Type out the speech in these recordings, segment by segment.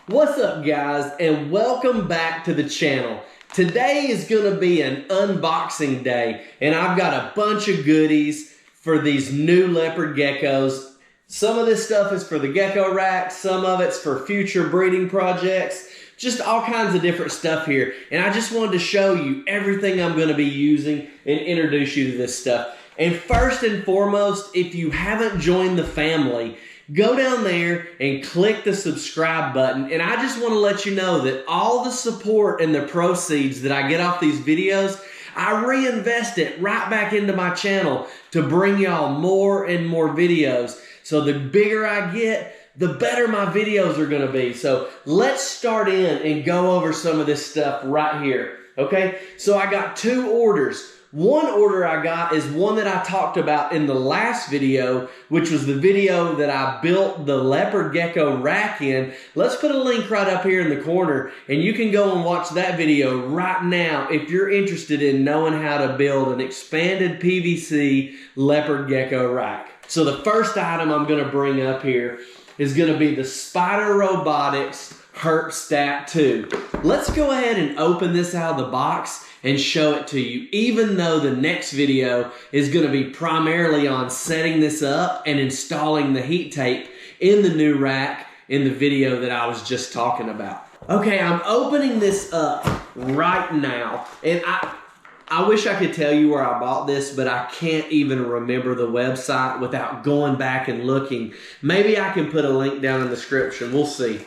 What's up, guys, and welcome back to the channel. Today is gonna be an unboxing day, and I've got a bunch of goodies for these new leopard geckos. Some of this stuff is for the gecko rack, some of it's for future breeding projects, just all kinds of different stuff here. And I just wanted to show you everything I'm gonna be using and introduce you to this stuff. And first and foremost, if you haven't joined the family, go down there and click the subscribe button. And I just want to let you know that all the support and the proceeds that I get off these videos, I reinvest it right back into my channel to bring y'all more and more videos. So the bigger I get, the better my videos are going to be. So let's start in and go over some of this stuff right here. Okay, so I got two orders. One order I got is one that I talked about in the last video, which was the video that I built the leopard gecko rack in. Let's put a link right up here in the corner, and you can go and watch that video right now if you're interested in knowing how to build an expanded PVC leopard gecko rack. So the first item I'm going to bring up here is going to be the Spider Robotics Herpstat 2. Let's go ahead and open this out of the box and show it to you, even though the next video is going to be primarily on setting this up and installing the heat tape in the new rack in the video that I was just talking about. Okay, I'm opening this up right now, and I wish I could tell you where I bought this, but I can't even remember the website without going back and looking. Maybe I can put a link down in the description. We'll see.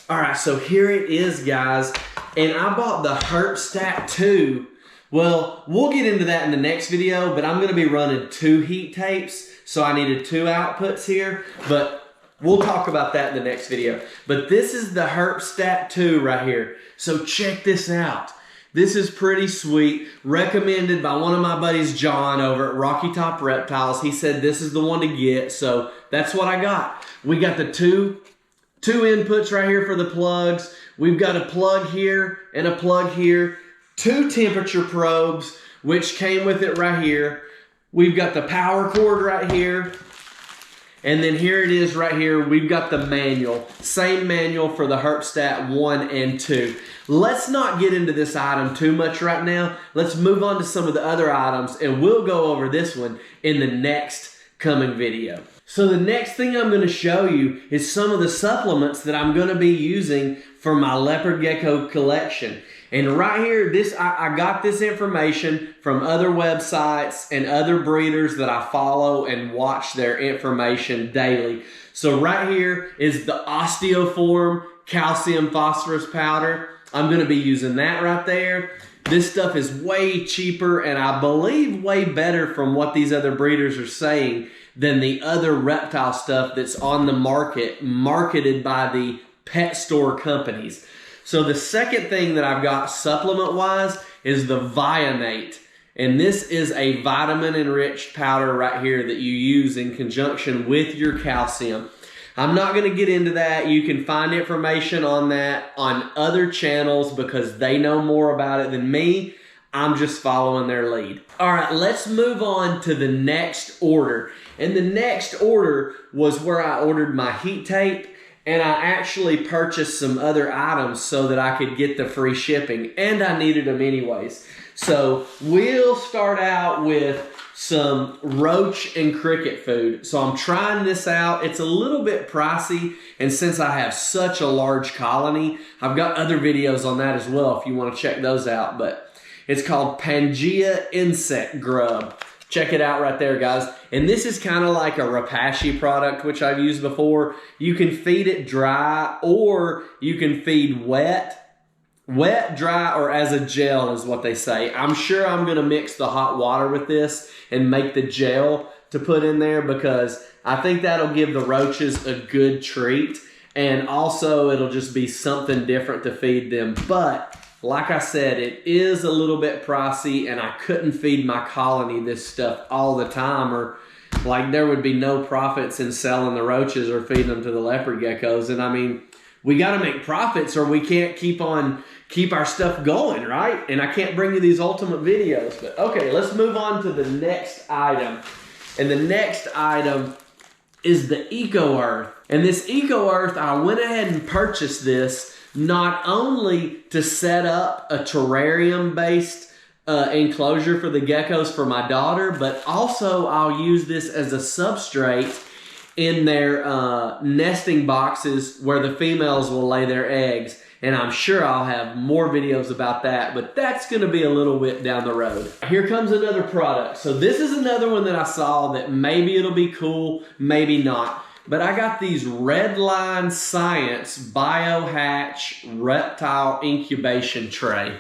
All right, so here it is, guys. And I bought the Herpstat 2. Well, we'll get into that in the next video, but I'm going to be running two heat tapes, so I needed two outputs here, but we'll talk about that in the next video. But this is the Herpstat 2 right here. So check this out. This is pretty sweet. Recommended by one of my buddies, John, over at Rocky Top Reptiles. He said this is the one to get, so that's what I got. We got the two inputs right here for the plugs. We've got a plug here and a plug here. Two temperature probes, which came with it right here. We've got the power cord right here. And then here it is right here. We've got the manual. Same manual for the Herpstat 1 and 2. Let's not get into this item too much right now. Let's move on to some of the other items, and we'll go over this one in the next coming video. So the next thing I'm going to show you is some of the supplements that I'm going to be using for my leopard gecko collection. And right here, I got this information from other websites and other breeders that I follow and watch their information daily. So right here is the Osteoform calcium phosphorus powder. I'm going to be using that right there. This stuff is way cheaper and I believe way better from what these other breeders are saying than the other reptile stuff that's on the market, marketed by the pet store companies. So the second thing that I've got supplement-wise is the Vionate. And this is a vitamin-enriched powder right here that you use in conjunction with your calcium. I'm not going to get into that. You can find information on that on other channels because they know more about it than me. I'm just following their lead. All right, let's move on to the next order. And the next order was where I ordered my heat tape, and I actually purchased some other items so that I could get the free shipping, and I needed them anyways. So we'll start out with some roach and cricket food. So I'm trying this out. It's a little bit pricey, and since I have such a large colony, I've got other videos on that as well if you want to check those out. But it's called Pangaea Insect Grub. Check it out right there, guys. And this is kind of like a Rapashi product, which I've used before. You can feed it dry, or you can feed wet. Wet, dry, or as a gel is what they say. I'm sure I'm going to mix the hot water with this and make the gel to put in there because I think that'll give the roaches a good treat. And also it'll just be something different to feed them. But like I said, it is a little bit pricey, and I couldn't feed my colony this stuff all the time, or like there would be no profits in selling the roaches or feeding them to the leopard geckos. And I mean, we got to make profits or we can't keep our stuff going, right? And I can't bring you these ultimate videos. But okay, let's move on to the next item. And the next item is the Eco Earth. And this Eco Earth, I went ahead and purchased this not only to set up a terrarium-based enclosure for the geckos for my daughter, but also I'll use this as a substrate in their nesting boxes where the females will lay their eggs. And I'm sure I'll have more videos about that, but that's gonna be a little bit down the road. Here comes another product. So this is another one that I saw that maybe it'll be cool, maybe not. But I got these Redline Science Biohatch Reptile Incubation Tray.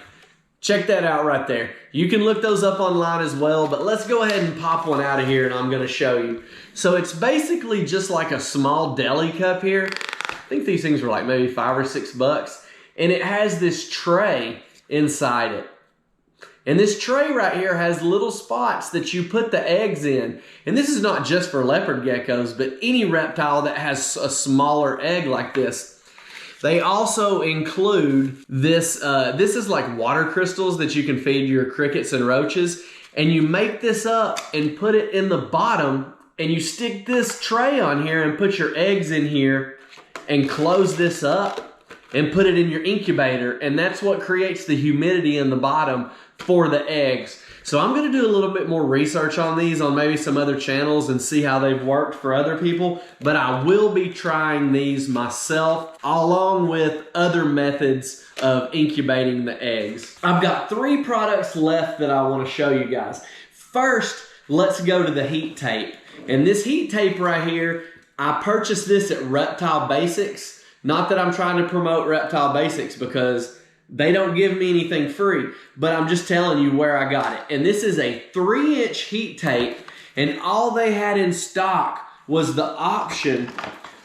Check that out right there. You can look those up online as well, but let's go ahead and pop one out of here and I'm gonna show you. So it's basically just like a small deli cup here. I think these things were like maybe $5 or $6. And it has this tray inside it. And this tray right here has little spots that you put the eggs in. And this is not just for leopard geckos, but any reptile that has a smaller egg like this. They also include this, this is like water crystals that you can feed your crickets and roaches. And you make this up and put it in the bottom and you stick this tray on here and put your eggs in here and close this up and put it in your incubator, and that's what creates the humidity in the bottom for the eggs. So I'm gonna do a little bit more research on these on maybe some other channels and see how they've worked for other people, but I will be trying these myself along with other methods of incubating the eggs. I've got 3 products left that I wanna show you guys. First, let's go to the heat tape. And this heat tape right here, I purchased this at Reptile Basics. Not that I'm trying to promote Reptile Basics because they don't give me anything free, but I'm just telling you where I got it. And this is a 3-inch heat tape, and all they had in stock was the option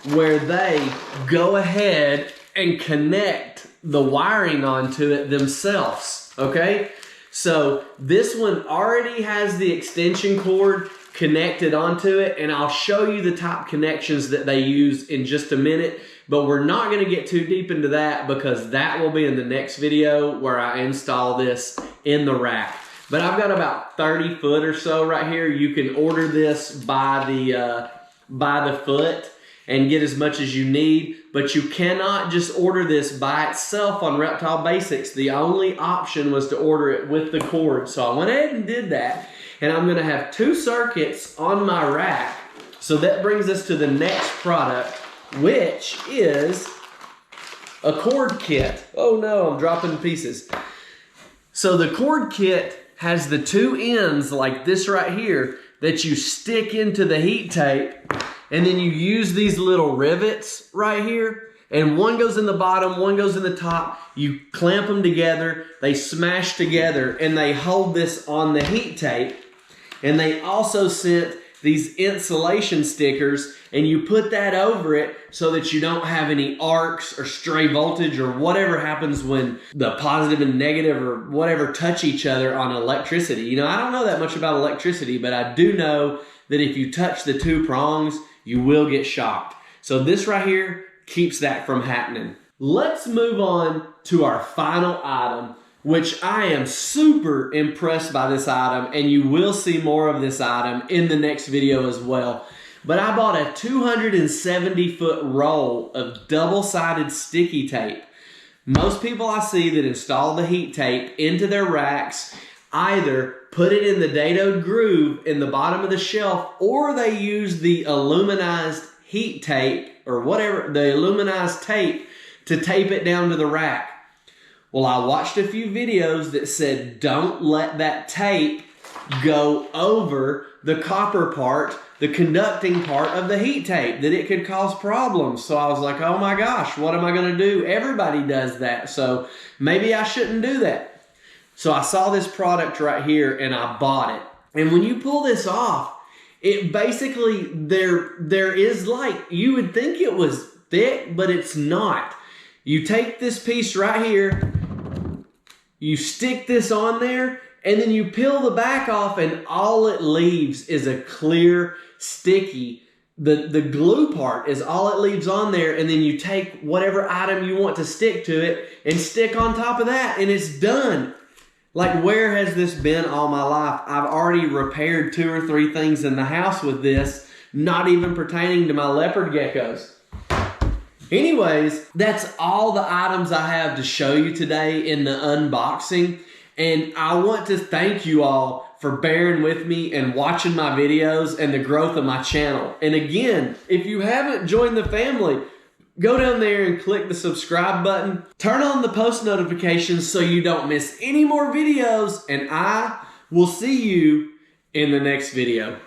where they go ahead and connect the wiring onto it themselves, okay? So this one already has the extension cord connected onto it, and I'll show you the top connections that they use in just a minute. But we're not going to get too deep into that because that will be in the next video where I install this in the rack. But I've got about 30 foot or so right here. You can order this by the foot and get as much as you need. But you cannot just order this by itself on Reptile Basics. The only option was to order it with the cord. So I went ahead and did that. And I'm going to have 2 circuits on my rack. So that brings us to the next product, which is a cord kit. Oh no, I'm dropping pieces. So the cord kit has the 2 ends like this right here that you stick into the heat tape, and then you use these little rivets right here, and one goes in the bottom, one goes in the top. You clamp them together, they smash together, and they hold this on the heat tape. And they also sent these insulation stickers, and you put that over it so that you don't have any arcs or stray voltage or whatever happens when the positive and negative or whatever touch each other on electricity. You know, I don't know that much about electricity, but I do know that if you touch the 2 prongs, you will get shocked. So this right here keeps that from happening. Let's move on to our final item, which I am super impressed by this item, and you will see more of this item in the next video as well. But I bought a 270-foot roll of double-sided sticky tape. Most people I see that install the heat tape into their racks either put it in the dadoed groove in the bottom of the shelf, or they use the aluminized heat tape or whatever, the aluminized tape to tape it down to the rack. Well, I watched a few videos that said don't let that tape go over the copper part, the conducting part of the heat tape, that it could cause problems. So I was like, oh my gosh, what am I going to do? Everybody does that, so maybe I shouldn't do that. So I saw this product right here and I bought it. And when you pull this off, it basically, there is like, you would think it was thick, but it's not. You take this piece right here, you stick this on there, and then you peel the back off, and all it leaves is a clear, sticky, the glue part is all it leaves on there, and then you take whatever item you want to stick to it and stick on top of that, and it's done. Like, where has this been all my life? I've already repaired 2 or 3 things in the house with this, not even pertaining to my leopard geckos. Anyways, that's all the items I have to show you today in the unboxing. And I want to thank you all for bearing with me and watching my videos and the growth of my channel. And again, if you haven't joined the family, go down there and click the subscribe button. Turn on the post notifications so you don't miss any more videos. And I will see you in the next video.